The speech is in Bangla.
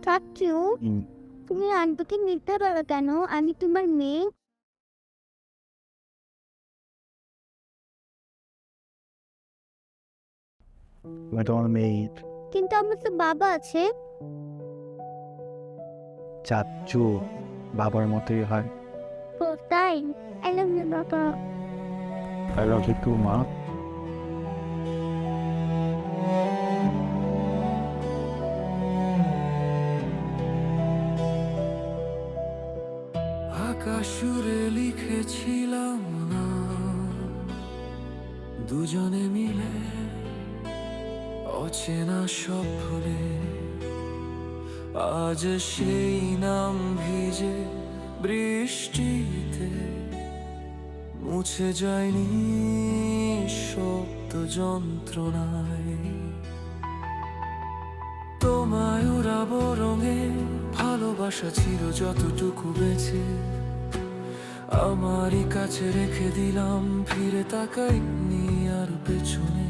চাচ্চু, হুম। তুমি আন্টিকে মিথ্যা বলো কেন? আমি তোমার মেয়ে। আমি তোমার মেয়ে। কিন্তু আমার তো বাবা আছে। চাচ্চু বাবার মতোই হয়। ও তাই? আই লাভ ইউ বাবা। আই লাভ ইউ টু মা। আকাশ সুরে লিখেছিলাম না দুজনে মিলে অচেনা সব ভুলে, আজ সেই নাম ভিজে বৃষ্টিতে মুছে যায়নি শব্দ যন্ত্রণায়। তোমায় উড়াবো রঙে, ভালোবাসা ছিল যতটুকু বেঁচে, আমারই কাছে রেখে দিলাম, ফিরে তাকাইনি আর পেছনে।